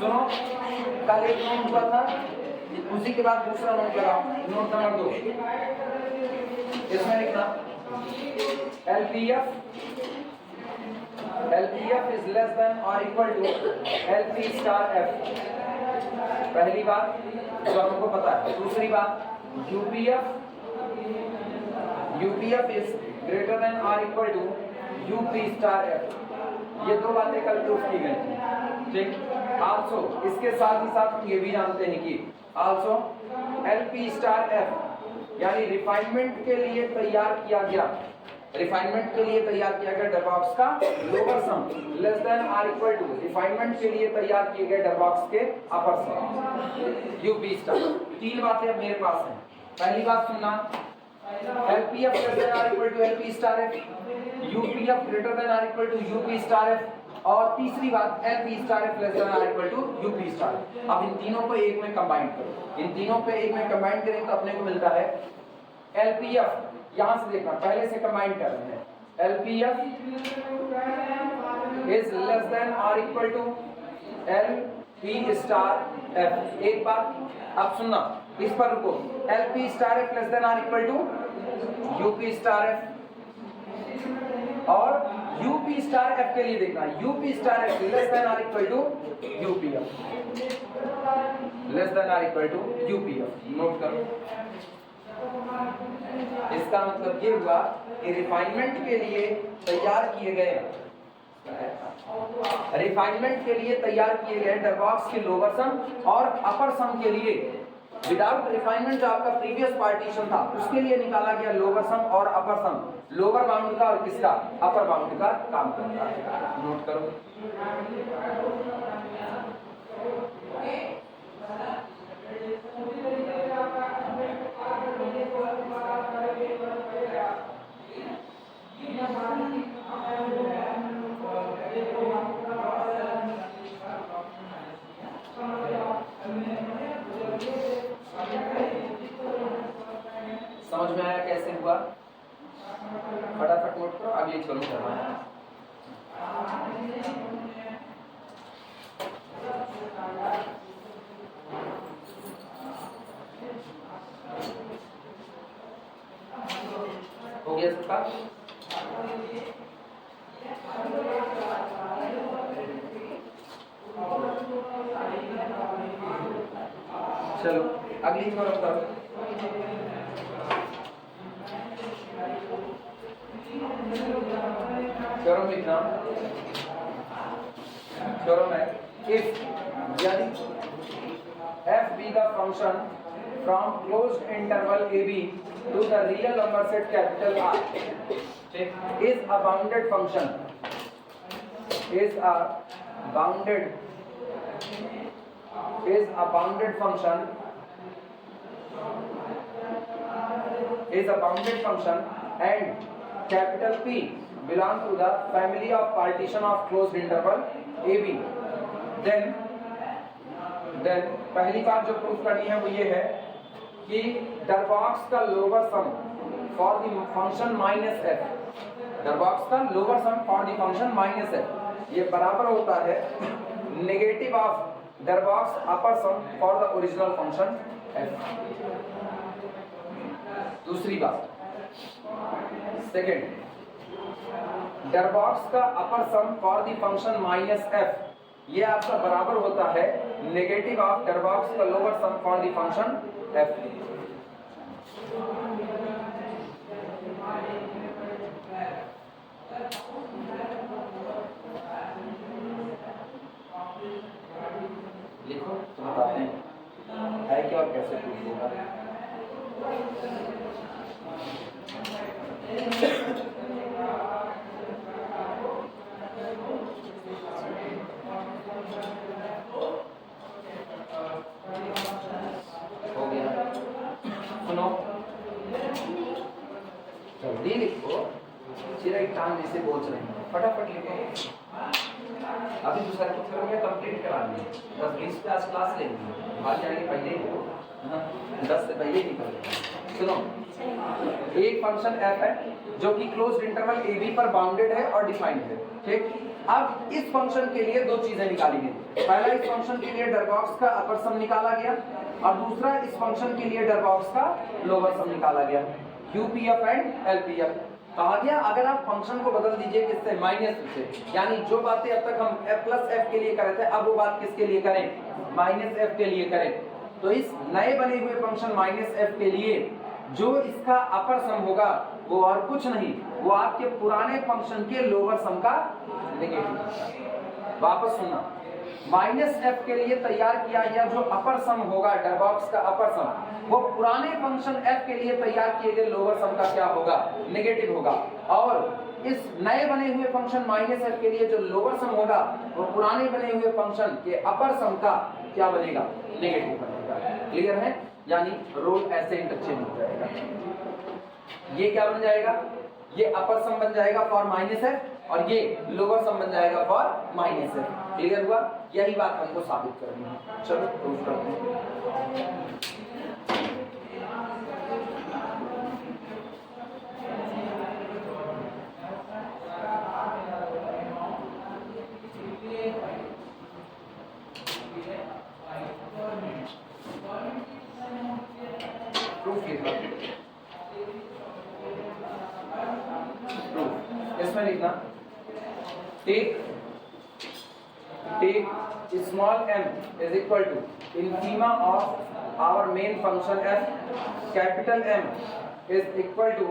सुनो, कल एक नोट हुआ था, उसी के बाद दूसरा नोट लगाओ। नोट नंबर 2 इसमें लिखना LPF is less than or equal to LP star F। पहली बात जो हमको पता है। दूसरी बात UPF is greater than or equal to UP star F। ये दो बातें कल प्रूफ की गई थी, ठीक। आल्सो इसके साथ ही साथ हम ये भी जानते हैं कि आल्सो LP स्टार F यानी रिफाइनमेंट के लिए तैयार किया गया डरबॉक्स का lower sum less than or equal to refinement के लिए तैयार किए गए डरबॉक्स के अपर सम UP स्टार। तीन बातें अब मेरे पास हैं। पहली बात सुनना, LPF greater than or equal to LP star F, UPF greater than or equal to UP star F, और तीसरी बात LP star F less than or equal to UP star F। अब इन तीनों को एक में कंबाइन करो। इन तीनों को एक में कंबाइन करें तो अपने को मिलता है LPF। यहां से देखना, पहले से कंबाइन कर रहे हैं। LPF is less than or equal to LP star F। एक बात अब सुनना, इस पर रुको। LP star F less than or equal to UP star F, और UP star F के लिए देखना UP star F less than or equal to UPF, less than or equal to UPF। Note करो। इसका मतलब ये हुआ कि रिफाइनमेंट के लिए तैयार किए गए डरबॉक्स के लोअर सम और अपर सम के लिए विदाउट रिफाइनमेंट जो आपका प्रीवियस पार्टीशन था उसके लिए निकाला गया लोअर सम और अपर सम लोअर बाउंड का और किसका अपर बाउंड का काम करता है। नोट करो। समझ में आया कैसे हुआ? फटाफट नोट करो, अगली शुरू करना है। हो गया सबका? चलो अगली करो। Theorem लिखना, theorem है if यानी f be the function from closed interval AB to the real number set capital R is a bounded function and capital P belong to the family of partition of closed interval AB, then पहली बात जो proof करनी है वो ये है कि Darboux का lower sum for the function minus f, Darboux का lower sum for the function minus f ये बराबर होता है negative of Darboux upper sum for the original function f। दूसरी बात, सेकेंड, डरबॉक्स का upper sum for the function minus f ये आपका बराबर होता है नेगेटिव ऑफ डरबॉक्स का lower sum for the function f। लिखो तो बताते हैं है क्या और कैसे प्रूफ होगा। हो गया, सुनो जल्दी लिखो, चिराग टांग जैसे बोझ रहे हैं, फटाफट लिखो। अभी दूसरा की थ्योरम में कंप्लीट करानी है, 10-20 पे आज क्लास लेंगे, आज जाने पहले ही 10 से पहले ही कर। सुनो, एक फंक्शन f है जो कि क्लोज्ड इंटरवल ab पर बाउंडेड है और डिफाइंड है, ठीक। अब इस फंक्शन के लिए दो चीजें निकाली गई। पहला, इस फंक्शन के लिए डरबॉक्स का अपर सम निकाला गया और दूसरा, इस फंक्शन के लिए डरबॉक्स का लोअर सम निकाला गया, यूपीएफ एंड एलपीएफ। कहा गया अगर आप फंक्शन को बदल दीजिए किससे, माइनस से, यानी जो बातें अब तक हम f प्लस एफ के लिए कर रहे थे अब वो बात किसके लिए करें, माइनस एफ के लिए करें। तो इस नए बने हुए फंक्शन माइनस एफ के लिए जो इसका अपर सम होगा वो और कुछ नहीं, वो आपके पुराने फंक्शन के लोअर सम का नेगेटिव। वापस सुनना, माइनस एफ के लिए तैयार किया गया जो अपर सम होगा, डरबॉक्स का अपर सम, वो पुराने फंक्शन एफ के लिए तैयार किए गए लोअर सम का क्या होगा, नेगेटिव होगा। और इस नए बने हुए फंक्शन माइनस एफ के लिए जो लोअर सम होगा वो पुराने बने हुए फंक्शन के अपर सम का क्या बनेगा, नेगेटिव बनेगा। क्लियर है? यानी रोल ऐसे इंटरचेंज हो जाएगा। ये क्या बन जाएगा, ये अपर सम बन जाएगा फॉर माइनस एफ और ये लोअर सम बन जाएगा फॉर माइनस एफ। क्लियर हुआ? यही बात हमको साबित करनी है। चलो प्रूफ करते हैं। इसमें लिखना, take small m is equal to infima of our main function f, capital M is equal to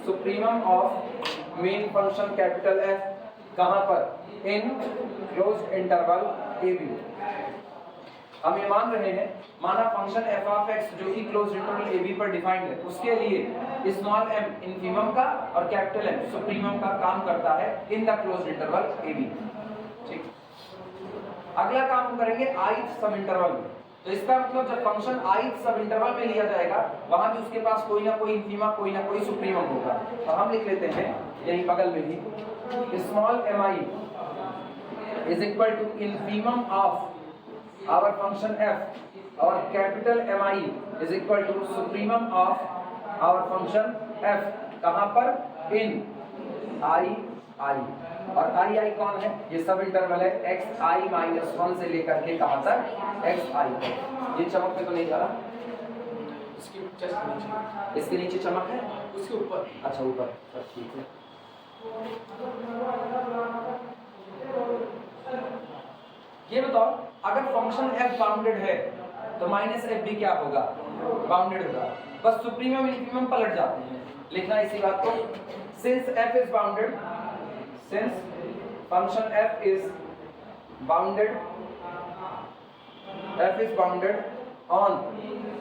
supremum of main function capital F, कहाँ पर, in closed interval ab। हम ये मान रहे हैं, माना फंक्शन f ऑफ x जो कि क्लोज्ड इंटरवल ab पर डिफाइंड है, उसके लिए स्मॉल m इन्फीमम का और कैपिटल M सुप्रीमम का काम करता है in the closed interval ab। ठीक, अगला काम हम करेंगे ith सब इंटरवल में। तो इसका मतलब जब फंक्शन ith सब इंटरवल में लिया जाएगा वहां भी उसके पास कोई ना कोई इन्फीमा कोई ना कोई सुप्रीमम होगा। तो हम लिख लेते हैं यही बगल में ही, small mi is equal to infimum of our function f और capital Mi is equal to supremum of our function f, कहाँ पर, in i और i कौन है, ये सब इंटरवल है xi माइनस 1 से लेकर के कहाँ तक, xi। ये चमक पे तो नहीं जा रहा, इसके नीचे चमक है, उसके ऊपर, अच्छा ऊपर, ठीक है। ये बताओ अगर फंक्शन f बाउंडेड है तो माइनस एफ भी क्या होगा, बाउंडेड होगा, बस सुप्रीमम इन्फीमम पलट जाते हैं। लिखना इसी बात को, since f is bounded, since function f is bounded on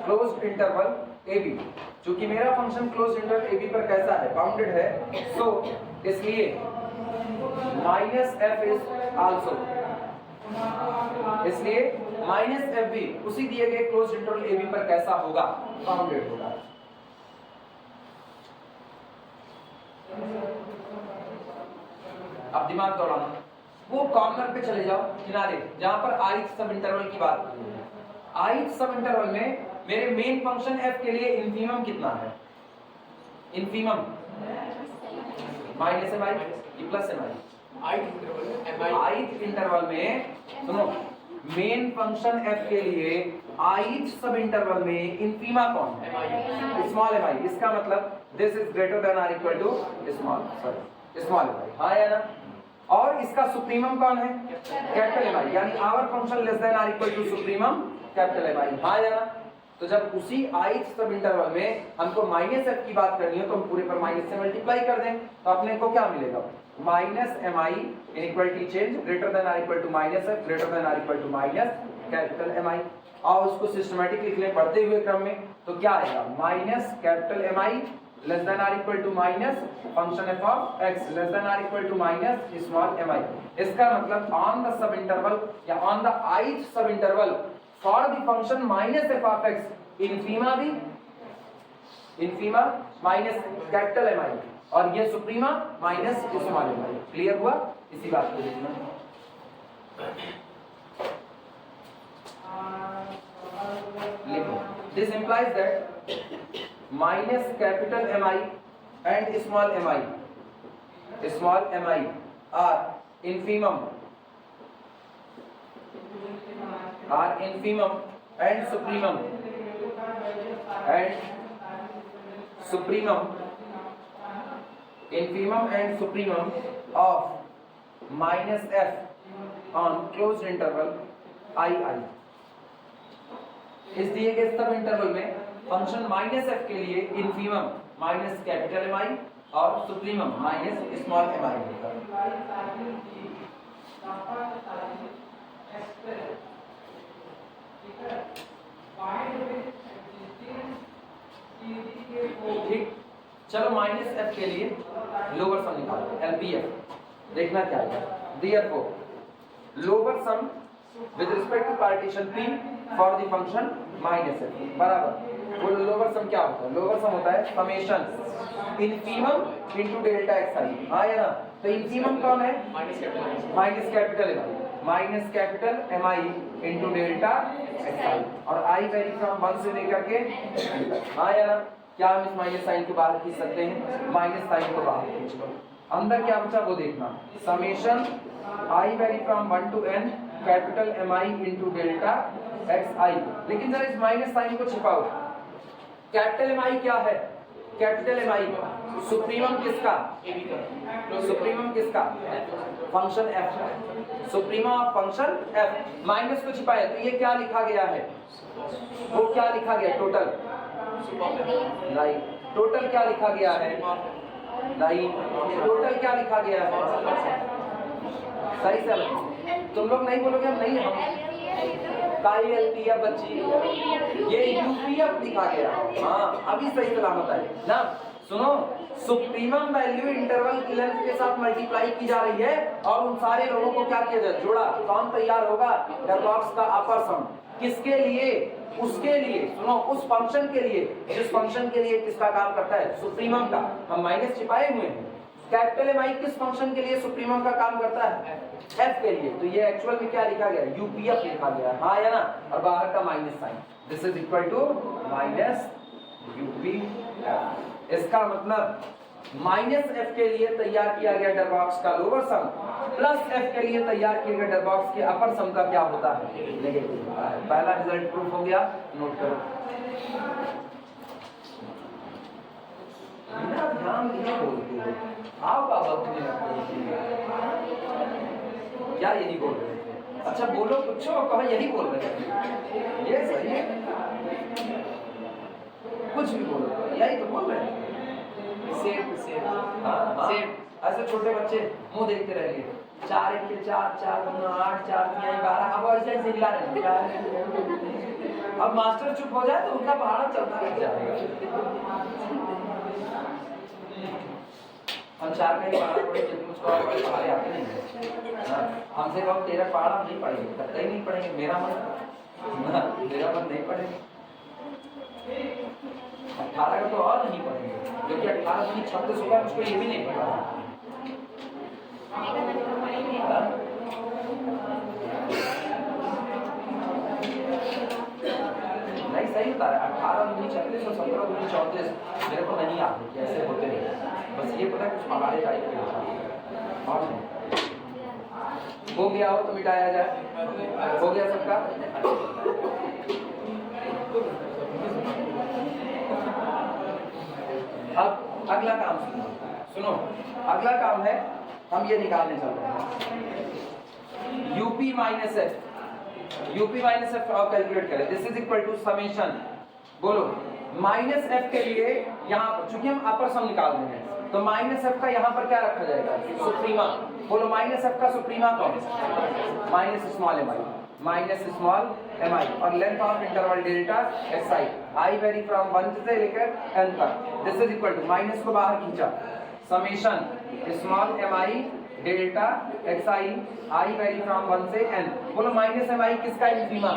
closed interval ab, चूंकि मेरा फंक्शन क्लोज्ड इंटरवल ab पर कैसा है, बाउंडेड है, सो इसलिए माइनस f इज आल्सो, इसलिए माइनस एफ भी उसी दिए गए क्लोज्ड इंटरवल ए बी पर कैसा होगा, बाउंडेड होगा। अब दिमाग दौड़ाना, वो कॉर्नर पे चले जाओ किनारे जहां पर ith सब इंटरवल की बात की है। ith सब इंटरवल में मेरे मेन फंक्शन f के लिए इन्फीमम कितना है, infimum minus mi plus mi। ith interval में सुनो, मेन फंक्शन f के लिए ith सब इंटरवल में इन्फीमा कौन है, स्मॉल mi। इसका मतलब this is greater than or equal to small mi, हाँ या ना। और इसका सुप्रीमम कौन है, कैपिटल mi, यानी our function less than or equal to supremum capital mi, हाँ या ना। तो जब उसी ith सब इंटरवल में हमको माइनस f की बात करनी है तो हम पूरे पर माइनस से मल्टीप्लाई कर दें, तो अपने को क्या मिलेगा, minus mi inequality change greater than or equal to minus f greater than or equal to minus capital mi। और उसको सिस्टमैटिक लिख लें बढ़ते हुए क्रम में, तो क्या आएगा, minus capital mi less than or equal to minus function f of x less than or equal to minus small mi। इसका मतलब ऑन द सब इंटरवल या on the ith sub interval for the function minus f of x, infima भी infima minus capital mi और ये suprema minus small mi। Clear हुआ? इसी बात को लिखना। लिखो, this implies that minus capital mi and small mi are infimum and supremum of minus f on closed interval i इस दिए गए सब इंटरवल में फंक्शन माइनस एफ के लिए infimum minus capital M I और सुप्रीमम माइनस स्मॉल एम आई ठीक। चलो माइनस एफ के लिए लोअर सम निकालो एलपीएफ देखना क्या है। Therefore lower sum with respect to partition P for the function minus f बराबर वो लोअर सम क्या होता है? लोअर सम होता है summation infimum into delta xi। हाँ या ना? तो इनफीमम कौन है? Minus capital mi into delta xi और i वेरी फ्रॉम 1 से लेकर के हाँ या ना? क्या हम इस माइनस साइन को बाहर खींच सकते हैं? माइनस साइन को बाहर खींच लो। अंदर क्या बचा वो देखना। Summation i vary from 1 to n capital mi into delta xi। लेकिन जरा इस माइनस साइन को छिपाओ। कैपिटल mi क्या है? कैपिटल mi सुप्रीमम किसका? Function f। Supremum of function f। Minus को छिपाया तो ये क्या लिखा गया है? वो क्या लिखा गया? Total right. टोटल क्या लिखा गया है? राइट। टोटल क्या लिखा गया है? सही से तुम लोग नहीं बोलोगे हम नहीं हम काई एलपी या बच्ची ये यूपीएफ लिखा गया। हाँ अभी सही सलामत है ना। सुनो सुप्रीमम वैल्यू इंटरवल की लेंथ के साथ मल्टीप्लाई की जा रही है और उन सारे लोगों को क्या किया जाए? जोड़ा। कौन तैयार होगा? डरबॉक्स का अपर सम। किसके लिए? उसके लिए। सुनो उस फंक्शन के लिए जिस फंक्शन के लिए किसका काम करता है? सुप्रीमम का। हम माइनस छिपाए हुए हैं। कैपिटल एम आई किस फंक्शन के लिए सुप्रीमम का काम करता है? एफ के लिए। तो ये एक्चुअल में क्या लिखा गया? यूपीएफ लिखा गया। हाँ या ना? और बाहर का minus sign. This is equal to minus UPF. इसका मतलब माइनस एफ के लिए तैयार किया गया डरबॉक्स का लोअर सम प्लस एफ के लिए तैयार किए गए डरबॉक्स के अपर सम का क्या होता है? नेगेटिव होता है। पहला रिजल्ट प्रूफ हो गया। नोट करो। बिना ध्यान दिए बोलते हो आप क्या यही बोल रहे थे? अच्छा बोलो कुछ कहो यही बोल रहे थे। ये सही है। कुछ भी बोलो यही तो बोल रहे हैं। सेब हाँ ऐसे छोटे बच्चे मुंह देखते रहेंगे। 4 1 के 4 4 2 8 4 3 12 अब ऐसे सिखला रहे हैं। अब मास्टर चुप हो जाए तो उनका पहाड़ा चलता रह जाएगा। हम 4 का ही पहाड़ा पढ़े जब मुझको और बड़े पहाड़े आते नहीं। हमसे कहो तेरा पहाड़ा नहीं पढ़ेंगे करते ही नहीं पढ़ेंगे। मेरा मन नहीं पढ़ेंगे। 18 का तो और नहीं पढ़ेंगे क्योंकि 18 दूनी 36 होगा। मुझको ये भी नहीं पता। नहीं सही बता रहा है। 18 दूनी 36 और 17 दूनी 34 मेरे को नहीं आते कैसे होते हैं। बस ये पता कुछ पहाड़े टाइप के और नहीं। हो गया हो तो मिटाया जाए। हो गया सबका? अब अगला काम सुनो। अगला काम है हम ये निकालने चल रहे हैं यूपी माइनस एफ और कैलकुलेट करें। This is equal to summation बोलो माइनस एफ के लिए यहाँ पर चूंकि हम अपर सम निकाल रहे हैं तो माइनस एफ का यहाँ पर क्या रखा जाएगा? सुप्रीमा। बोलो माइनस एफ का सुप्रीमा कौन? माइनस स्मॉल एम आई और length of interval delta S I vary from 1 से लेकर n तक। This is equal to minus को बाहर खींचा summation small M I delta x I vary from 1 से n। बोलो माइनस एम आई किसका इंफीमा?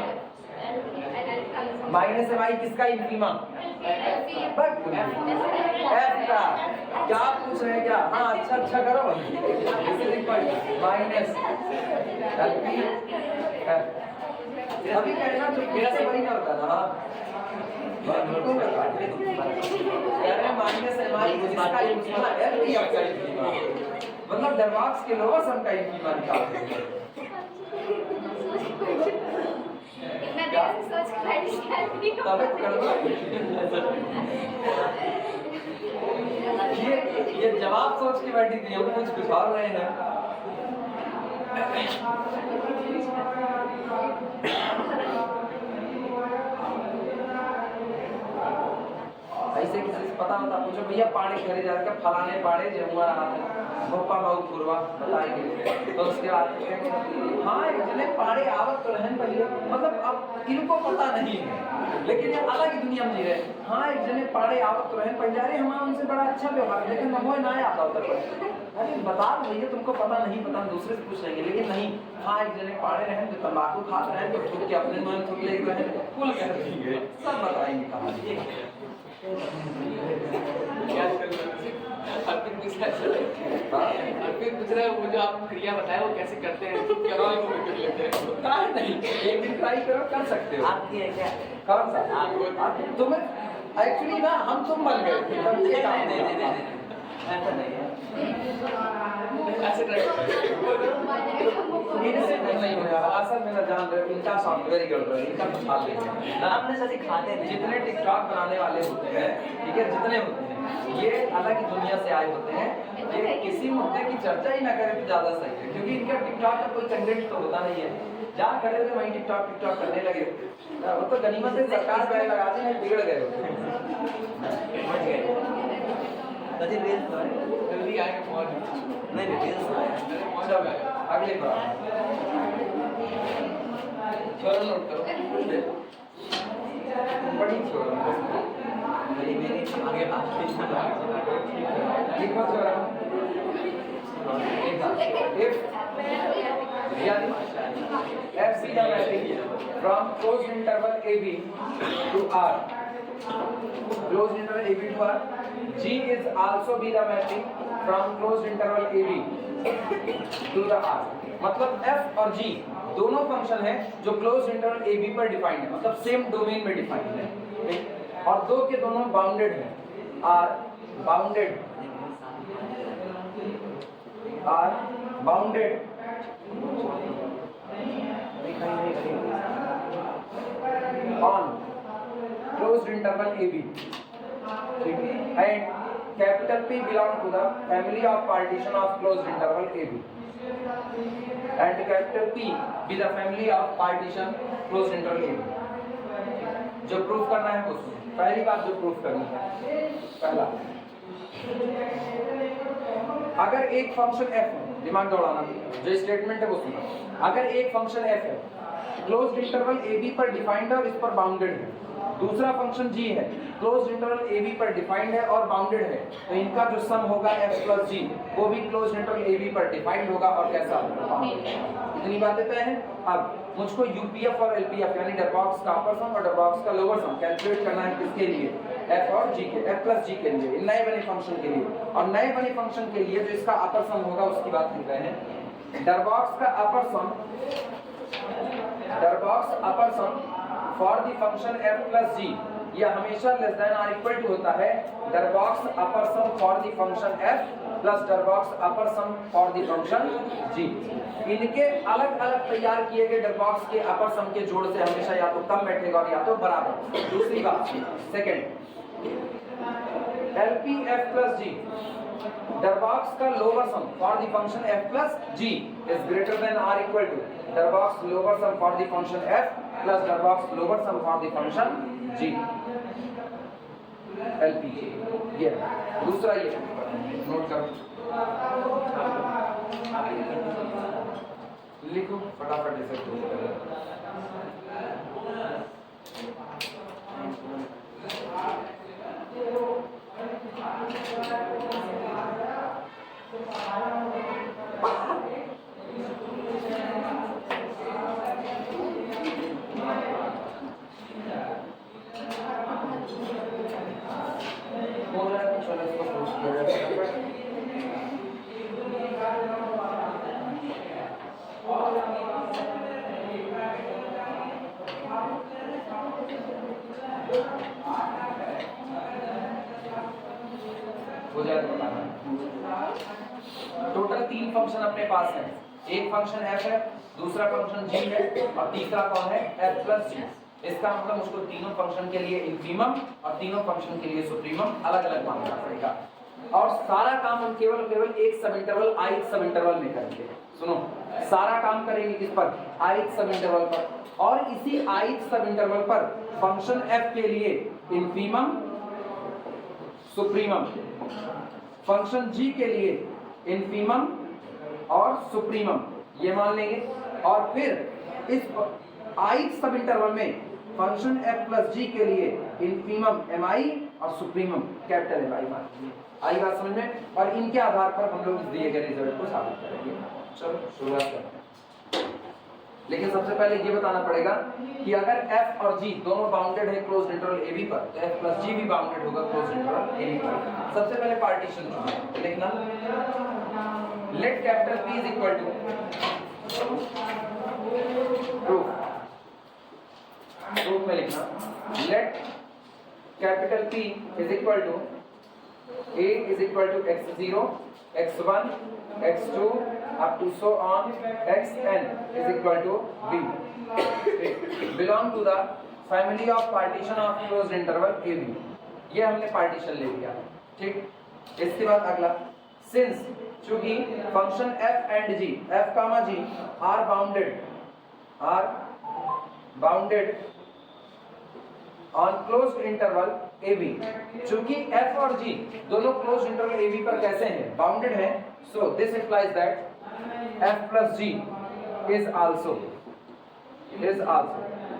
माइनस एम आई किसका इंफीमा? एफ का। क्या पूछ रहे हैं क्या? हाँ अच्छा करो। माइनस अभी कहना जो मेरा से वही ना होता ना। माइनस एम आई किसका इंफीमा? मतलब डरबॉक्स के लोअर सम का इंफीमा निकालते हैं। तबे तो गड़बड़। ये जवाब सोच के बैठी थी, हम कुछ और रहे हैं। ऐसे किसी से पता होता पूछो भैया पानी घरे जाकर फलाने पाड़े जमुआ गोपा बहु पूर्वा बताएंगे, तो उसके बाद हाँ इतने पाड़े आवत तो रहन पहले, मतलब अब इनको पता नहीं है लेकिन ये अलग ही दुनिया में जी रहे। हाँ एक जने पाड़े आवत तो रहन पहले, अरे हमारा उनसे बड़ा अच्छा व्यवहार, लेकिन वो ना आता उधर पर। अरे बता भैया तुमको पता नहीं, पता दूसरे से पूछ लेंगे, लेकिन नहीं। हाँ एक जने पाड़े रहन तो तंबाकू खाते रहन तो थूक के अपने मन थूक ले रहे कुल कह देंगे, सब बताएंगे कहानी। अर्पित पूछ रहा है वो जो आप क्रिया बताए वो कैसे करते हैं, क्या लेते हैं? नहीं एक दिन ट्राई करो, कर सकते हो। आपकी है क्या? कौन सा? तुम्हें एक्चुअली ना हम तुम बन गए थे तब ये काम नहीं ऐसा नहीं है, ऐसे ट्राई इनसे नहीं होगा। असल में ना जान रहे हो इनका सॉफ्टवेयर गड़बड़ है, इनका कुछ हाल नहीं है। हमने सभी खाते हैं जितने टिकटॉक बनाने वाले होते हैं, ठीक है, जितने होते हैं ये अलग ही दुनिया से आए होते हैं। ये किसी मुद्दे की चर्चा ही ना करें तो ज्यादा सही है, क्योंकि इनका टिकटॉक का कोई कंटेंट तो होता नहीं है। जहाँ खड़े थे वहीं टिकटॉक करने लगे, वो तो गनीमत से सरकार पैर लगा दी नहीं, बिगड़ गए होते। जल्दी आएंगे बहुत नहीं अगले पर छोड़ो नोट करो बड़ी छोड़ो आगे बात लिखो छोड़ा F is the matrix from closed interval AB to R. Closed interval AB to R. G is also be the matrix from closed interval AB to the R. मतलब F और G दोनों फंक्शन है जो close interval AB पर defined है, मतलब same domain में defined है, और दो के दोनों बाउंडेड है। R bounded on closed interval AB, and capital P belong to the family of partition of closed interval AB, and capital P be the family of partition closed interval AB. जो proof करना है वो सुनो। पहली बात जो proof करनी है, पहला अगर एक फंक्शन f है, दिमाग दौड़ाना, जो स्टेटमेंट है वो सुनो। अगर एक फंक्शन f है क्लोज्ड इंटरवल AB पर डिफाइंड है और इस पर बाउंडेड है, दूसरा फंक्शन g है क्लोज्ड इंटरवल AB पर डिफाइंड है और बाउंडेड है, तो इनका जो सम होगा f प्लस g वो भी क्लोज्ड इंटरवल AB पर डिफाइंड होगा और कैसा होगा। इतनी बातें तय हैं। अब मुझको यूपीएफ और एलपीएफ यानी डरबॉक्स का अपर सम और डरबॉक्स का लोअर सम कैलकुलेट करना है, किसके लिए? f और g के, f प्लस g के लिए, नए बने फंक्शन के लिए। और नए बने फंक्शन के लिए जो इसका अपर सम होगा उसकी बात कर रहे हैं। डरबॉक्स का upper sum for the function f plus g यह हमेशा लेस देन और इक्वल टू होता है Darboux upper sum for the function f plus Darboux upper sum for the function g। इनके अलग अलग तैयार किए गए डरबॉक्स के अपर सम के जोड़ से हमेशा या तो कम बैठेगा और या तो बराबर। दूसरी बात second, LP f plus g Darboux का lower sum for the function f plus g is greater than or equal to Darboux lower sum for the function f plus Darboux lower sum for the function g। LP ये दूसरा, ये note करो, लिखो फटाफट इसे close करो। चलो इसको क्लोज किया जाए। हो जाए तो बताना। टोटल तीन फंक्शन अपने पास हैं, एक फंक्शन f है, दूसरा फंक्शन g है और तीसरा कौन है f प्लस g। इसका मतलब उसको तीनों फंक्शन के लिए इनफीमम और तीनों फंक्शन के लिए सुप्रीमम अलग अलग मानना पड़ेगा और सारा काम हम केवल एक सब इंटरवल ith सब इंटरवल में करेंगे। सुनो, सारा काम करेंगे किस पर, ith सब इंटरवल पर, और इसी ith सब इंटरवल पर फंक्शन f के लिए इनफीमम सुप्रीमम, फंक्शन g के लिए इनफीमम और सुप्रीमम ये मान लेंगे और फिर इस ith सब इंटरवल में फंक्शन f प्लस g के लिए इनफीमम mi और सुप्रीमम कैपिटल mi मान लेंगे। आई बात समझ में? और इनके आधार पर हम लोग इस दिए गए रिजल्ट को साबित करेंगे। चलो शुरुआत करते हैं। लेकिन सबसे पहले ये बताना पड़ेगा कि अगर f और g दोनों बाउंडेड है क्लोज्ड इंटरवल ab पर तो f प्लस g भी बाउंडेड होगा क्लोज्ड इंटरवल ab पर। सबसे पहले पार्टीशन लिखना, let capital P is equal to proof में लिखना, let capital P is equal to a is equal to x0, x1, x2 up to so on xn is equal to b. Belong to the family of partition of closed interval ab. ये हमने partition ले लिया, ठीक। इसके बाद अगला, since चूंकि function f and g, f comma g are bounded on closed interval ab, चूंकि f और g दोनों closed interval ab पर कैसे हैं, बाउंडेड हैं, so this implies that f plus g is also,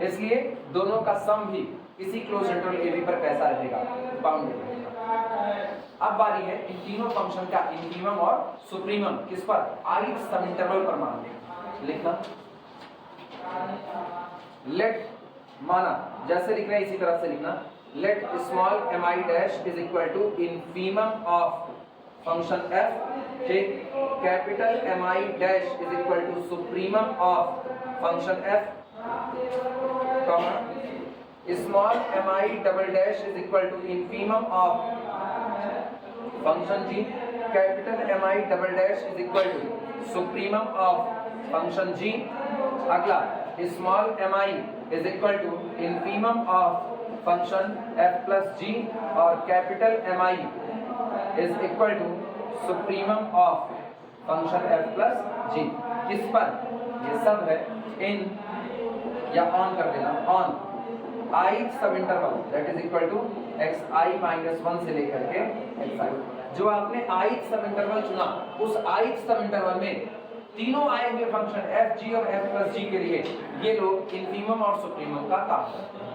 इसलिए दोनों का सम भी इसी closed interval ab पर कैसा रहेगा, बाउंडेड रहेगा। अब बारी है इन तीनों फंक्शन का इनफीमम और सुप्रीमम किस पर, ith सब इंटरवल पर मान लेंगे। लिखना, लेट माना जैसे लिख रहे हैं इसी तरह से लिखना, let small mi dash is equal to infimum of function f, ठीक, capital mi dash is equal to supremum of function f, comma small mi double dash is equal to infimum of function g, capital mi double dash is equal to supremum of function g। अगला, small mi is equal to infimum of function f plus g और capital mi is equal to supremum of function f plus g। किस पर, ये सब है इन या on कर देना, on ith sub interval that is equal to xi minus 1 से लेकर के xi। जो आपने ith सब इंटरवल चुना उस ith सब इंटरवल में तीनों आए हुए फंक्शन f g और f प्लस g के लिए ये लोग इनफीमम और सुप्रीमम का काम करते हैं।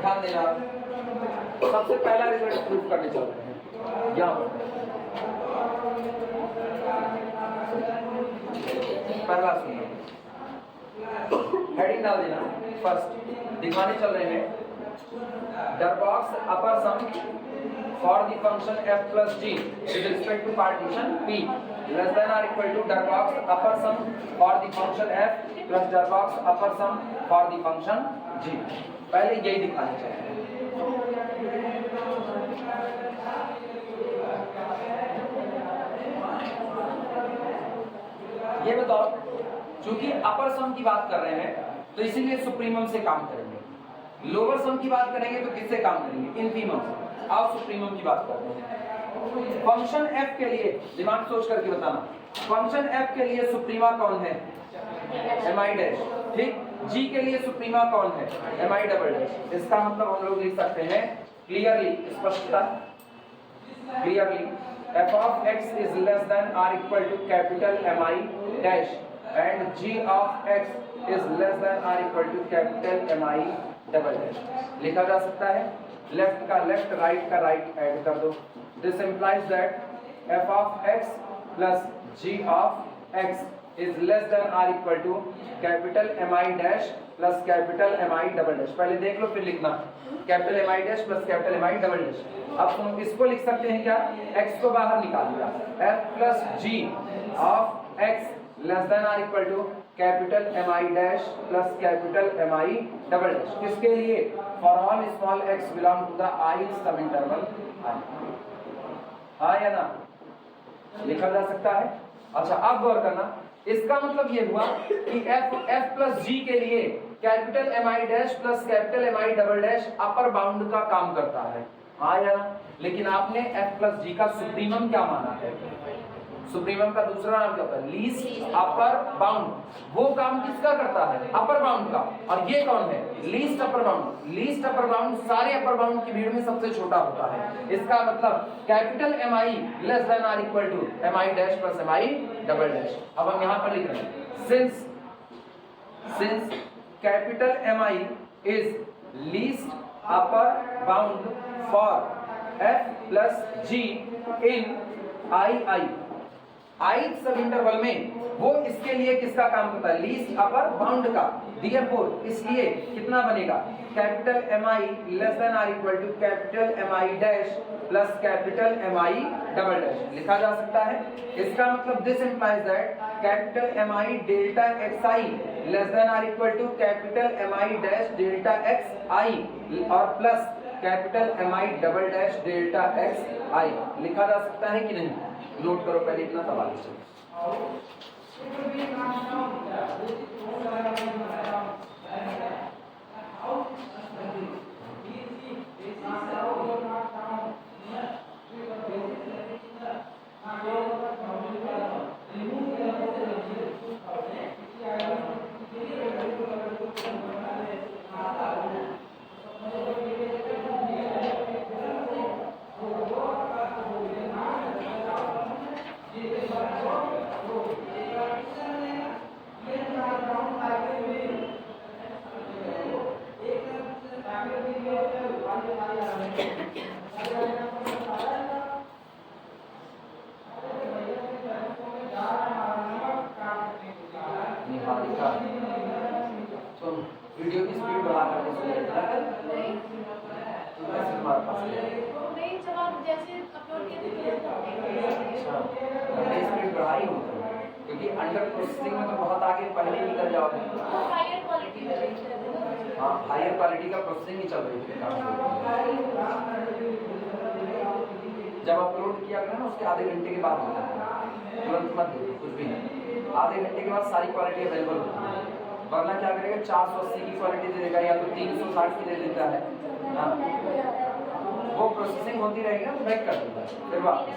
ध्यान देना, सबसे पहला रिजल्ट प्रूफ करने चल रहे हैं यहाँ पर। पहला सुनिए, हेडिंग डाल देना, फर्स्ट दिखाने चल रहे हैं Darboux upper sum for the function f plus g with respect to partition p less than or equal to Darboux upper sum for the function f plus Darboux upper sum for the function g। पहले यही दिखाने चाहिए। ये बताओ, चूंकि अपर सम की बात कर रहे हैं तो इसीलिए सुप्रीमम से काम करेंगे, लोअर सम की बात करेंगे तो किससे काम करेंगे, इनफीमम से। आप सुप्रीमम की बात कर रहे हैं। फंक्शन f के लिए दिमाग सोच करके बताना, फंक्शन f के लिए सुप्रीमा कौन है, mi डैश, ठीक। जी के लिए सुप्रीमा कौन है? mi double dash. इसका मतलब हम लोग लिख सकते हैं क्लियरली, स्पष्टता, clearly f of x is less than or equal to capital mi dash and g of x is less than or equal to capital mi double dash. लिखा जा सकता है, लेफ्ट का लेफ्ट, राइट का right add कर दो। This implies that f of x plus g of x is less than or equal to capital mi dash plus capital mi double dash. पहले देख लो फिर लिखना, capital mi dash plus capital mi double dash. अब तुम इसको लिख सकते हैं क्या? x को बाहर निकाल दिया, f plus g of x less than or equal to capital mi dash plus capital mi double dash. किसके लिए? For all small x belong to the ith sub interval i। हाँ या ना? लिखा जा सकता है। अच्छा अब गौर करना, इसका मतलब ये हुआ कि f प्लस g के लिए capital mi dash plus capital mi double dash अपर बाउंड का काम करता है। हाँ या ना? लेकिन आपने f प्लस g का सुप्रीमम क्या माना है? सुप्रीमम का दूसरा नाम क्या होता है? Least upper bound. वो काम किसका करता है? अपर बाउंड का। और ये कौन है? Least upper bound. Least upper bound सारे अपर बाउंड की भीड़ में सबसे छोटा होता है। इसका मतलब कैपिटल mi लेस देन और equal to mi dash plus mi double dash. अब हम यहाँ पर लिख रहे हैं since capital mi is least upper bound for f plus g in i ith sub interval में, वो इसके लिए किसका काम करता है? लीस्ट अपर बाउंड का। Therefore इसलिए कितना बनेगा? कैपिटल mi लेस देन और equal to capital mi dash plus capital mi double dash. लिखा जा सकता है। इसका मतलब this implies that capital mi delta xi less than और equal to capital mi dash delta xi और प्लस capital mi double dash delta xi। लिखा जा सकता है कि नहीं? नोट करो पहले इतना सवाल से। वीडियो की स्पीड बढ़ा कर स्पीड बढ़ाई हो, क्योंकि अंडर प्रोसेसिंग में तो बहुत आगे पहले ही निकल जाओगे। हाँ, हायर क्वालिटी का प्रोसेसिंग ही चल रही है। जब अपलोड किया करें ना उसके आधे घंटे के बाद होता है, तुरंत मत दो कुछ भी नहीं। आधे घंटे के बाद सारी क्वालिटी अवेलेबल होती है, वरना क्या करेगा 480 की क्वालिटी दे देगा या तो 360 की दे देता है। हाँ, वो प्रोसेसिंग होती रहेगी ना तो बैक कर देगा फिर वापस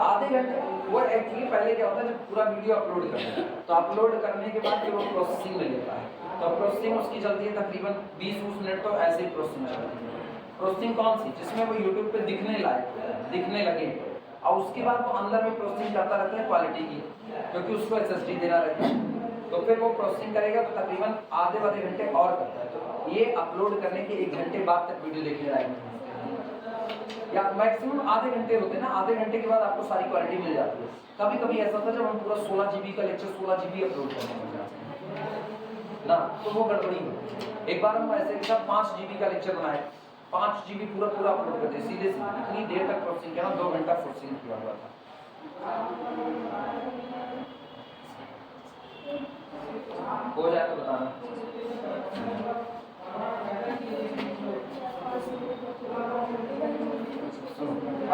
आधे घंटे। वो एक्चुअली पहले क्या होता है, जब पूरा वीडियो अपलोड करते हैं तो अपलोड करने के बाद जो वो प्रोसेसिंग में लेता है, तो प्रोसेसिंग उसकी चलती है तकरीबन 20-20 मिनट, तो ऐसे ही प्रोसेसिंग चलती है। प्रोसेसिंग कौन सी? जिसमें वो यूट्यूब पे दिखने लगे, और उसके बाद वो अंदर में प्रोसेसिंग करता रहता है क्वालिटी की, क्योंकि उसको SSD देना रहता है। तो फिर वो प्रोसेसिंग करेगा तो तकरीबन आधे घंटे और करता है। तो ये अपलोड करने के 1 घंटे बाद तक वीडियो देखने लायक है, या मैक्सिमम आधे घंटे होते हैं ना। आधे घंटे के बाद आपको सारी क्वालिटी मिल जाती है। कभी कभी ऐसा होता है जब हम पूरा 16 GB का लेक्चर 16 GB अपलोड करने लग जाते हैं ना, तो वो गड़बड़ी होती है। एक बार हम ऐसे के साथ 5 GB का लेक्चर बनाए, 5 GB पूरा अपलोड करते सीधे इतनी देर तक प्रोसेसिंग किया ना, 2 घंटा प्रोसेसिंग किया हुआ था। हो जाए तो बताना।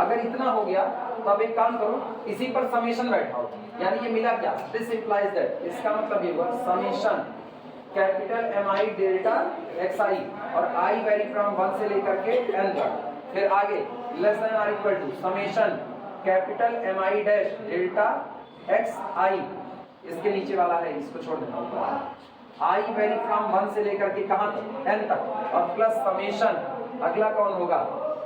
अगर इतना हो गया तो अब एक काम करो, इसी पर समेशन बैठाओ। यानी ये मिला क्या? दिस इंप्लाइज दैट, इसका मतलब ये हुआ summation capital mi delta xi और i वेरी फ्रॉम 1 से लेकर के n तक। फिर आगे लेस देन और equal to summation capital mi dash delta xi इसके नीचे वाला है, इसको छोड़ देना। आई वेरी फ्रॉम 1 से लेकर के कहां तक, n तक, और प्लस समेशन, अगला कौन होगा,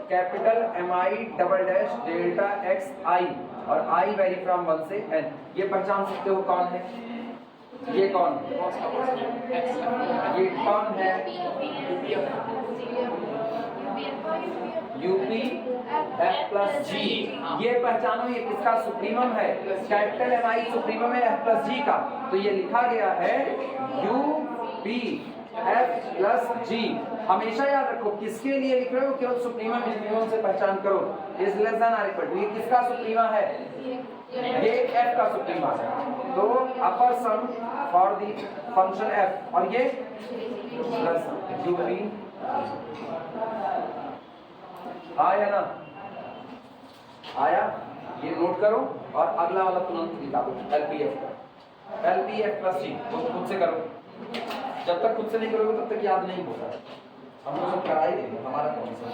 capital MI double dash delta x i, और आई वेरी फ्रॉम 1 से n। ये पहचान सकते हो कौन है, ये कौन है, ये कौन है, यूपी एफ प्लस जी। ये पहचानो, ये किसका सुप्रीमम है, कैपिटल MI सुप्रीमम है एफ प्लस जी का। तो ये लिखा गया है यूपी एफ प्लस जी। हमेशा याद रखो किसके लिए लिख रहे हो, केवल सुप्रीमम मिनिमम से पहचान करो। Is less than or equal to, ये किसका सुप्रीमा है, ये एफ का सुप्रीमा है। तो अपर sum for the function F, और ये प्लस यूपी, आया ना, आया, ये नोट करो। और अगला वाला तुरंत निकालो, LPF का, LPF प्लस जी, वो खुद से करो। जब तक खुद से नहीं करोगे तब तक याद नहीं होगा। हम लोग सब करा ही देंगे, हमारा कौन सा,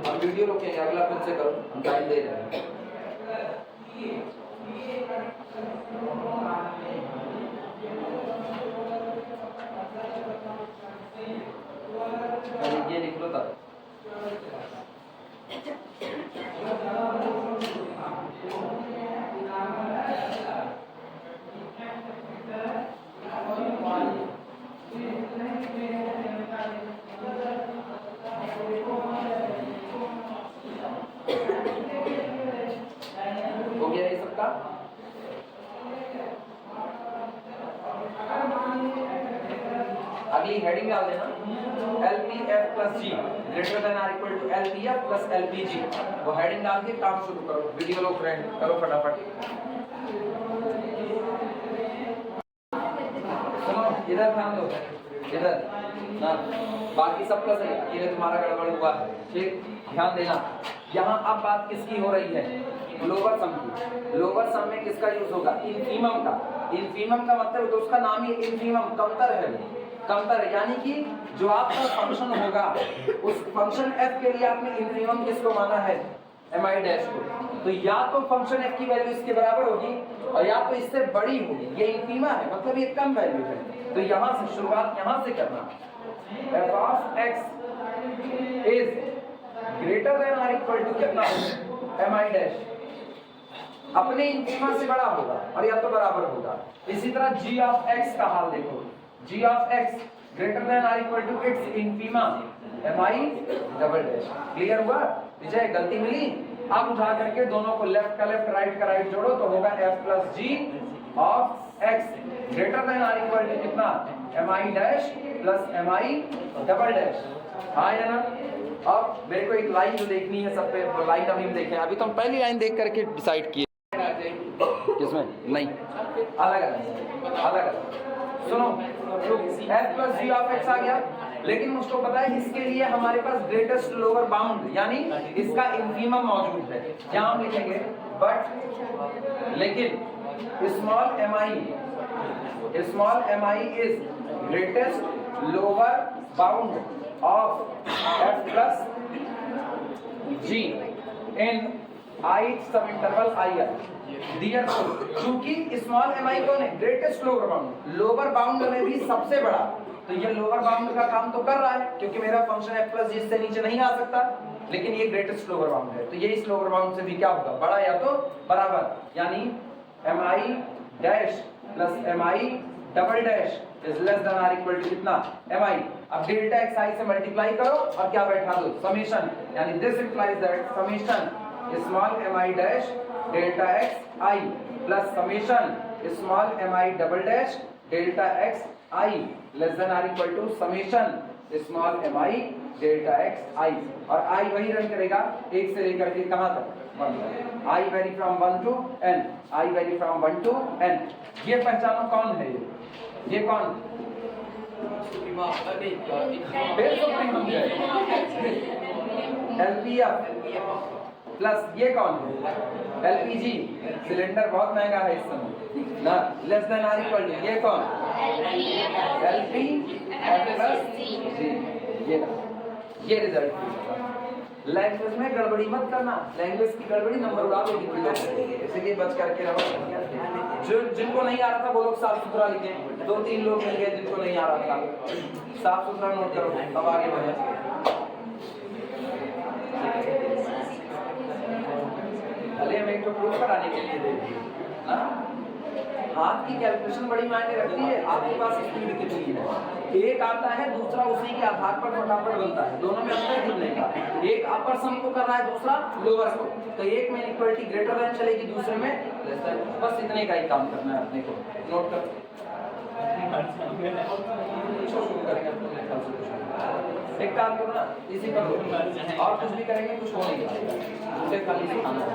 हम वीडियो रोकेंगे, अगला खुद से करो, हम टाइम दे रहे हैं। ये लिख लो तब। हो गया ये सबका। अगली हेडिंग डाल देना, LPF plus G greater than or equal to LPF plus LPG। वो हेडिंग डाल के काम शुरू करो। वीडियो लो फ्रेंड, करो फटाफट। सुनो, इधर ध्यान दो, इधर ना, बाकी सब का सही, अकेले तुम्हारा गड़बड़ हुआ है, ठीक, ध्यान देना। यहाँ अब बात किसकी हो रही है, लोअर सम की। लोअर सम में किसका यूज होगा, इनफीमम का। इनफीमम का मतलब तो उसका नाम ही इनफीमम, कमतर है वो, कमतर है, यानी कि जो आपका फंक्शन होगा उस फंक्शन f के लिए आपने इनफीमम किसको माना है, MI डैश को। तो या तो फंक्शन f की वैल्यू इसके बराबर होगी और या तो इससे बड़ी होगी, ये इनफीमा है, मतलब ये कम वैल्यू है। तो यहाँ से शुरुआत यहाँ से करना, f of x is greater than or equal to कितना, MI डैश अपने इनफीमा से बड़ा होगा और या तो बराबर होगा। इसी तरह g ऑफ x का हाल देखो, g of x greater than or equal to its infima MI double dash. Clear हुआ, विजय गलती मिली। अब उठा करके दोनों को लेफ्ट का लेफ्ट राइट का राइट जोड़ो तो होगा f plus G of x greater than or equal to कितना, MI dash plus MI double dash. हाँ या ना। अब मेरे को एक लाइन जो देखनी है सब पे, वो लाइन अभी हम देखें। अभी तो हम पहली लाइन देख करके डिसाइड किए, किसमें नहीं, अलग अलग। सुनो, f plus G of x आ गया, लेकिन मुझको पता है इसके लिए हमारे पास ग्रेटेस्ट लोअर बाउंड यानी इसका इनफीमम मौजूद है। यहाँ हम लिखेंगे बट लेकिन small mi is greatest lower bound of f plus G in ith sub interval i there. चूंकि स्मॉल mi कौन है, greatest lower bound, lower bound में भी सबसे बड़ा, तो ये लोअर बाउंड का काम तो कर रहा है क्योंकि मेरा फंक्शन f प्लस जी से नीचे नहीं आ सकता, लेकिन ये ग्रेटेस्ट लोअर बाउंड है, तो ये इस लोअर बाउंड से भी क्या होगा, बड़ा या तो बराबर, यानी mi dash plus mi double dash is less than or equal to कितना, mi। अब डेल्टा एक्स आई से मल्टीप्लाई करो और क्या बैठा दो, समेशन, यानी this implies that summation small mi dash delta x i plus summation small mi double dash delta x i less than or equal to summation small mi delta x i. और i वही run करेगा एक से लेकर के कहां तक, 1 तक। i vary from 1 to n, i vary from 1 to n। ये पहचानो कौन है, ये कौन, LPF प्लस ये कौन है, LPG। सिलेंडर बहुत महंगा है इस समय ना, less than or equal to ये कौन, LPF प्लस जी। ये रिजल्ट लैंग्वेज में गड़बड़ी मत करना, लैंग्वेज की गड़बड़ी नंबर उड़ा देगी, इसलिए बच करके रहो। जो जिनको नहीं आ रहा था वो लोग साफ सुथरा लिखें, 2-3 लोग मिल गए जिनको नहीं आ रहा था, साफ सुथरा नोट करो। अब आगे बढ़े, भले हम एक तो प्रूफ कराने के लिए दे दिए ना, हाथ की कैलकुलेशन बड़ी मायने रखती है। आपके पास स्पीड कितनी है, एक आता है दूसरा उसी के आधार पर फटाफट बनता है, दोनों में अंतर ढूंढने का। एक अपर सम को कर रहा है, दूसरा लोअर को, तो एक में इक्वलिटी ग्रेटर देन चलेगी, दूसरे में लेस देन। बस इतने का ही काम करना है अपने को, नोट कर। एक काम करो ना, इसी पर और कुछ भी करेंगे कुछ हो नहीं पाएगा, मुझे खाली सिखाना है।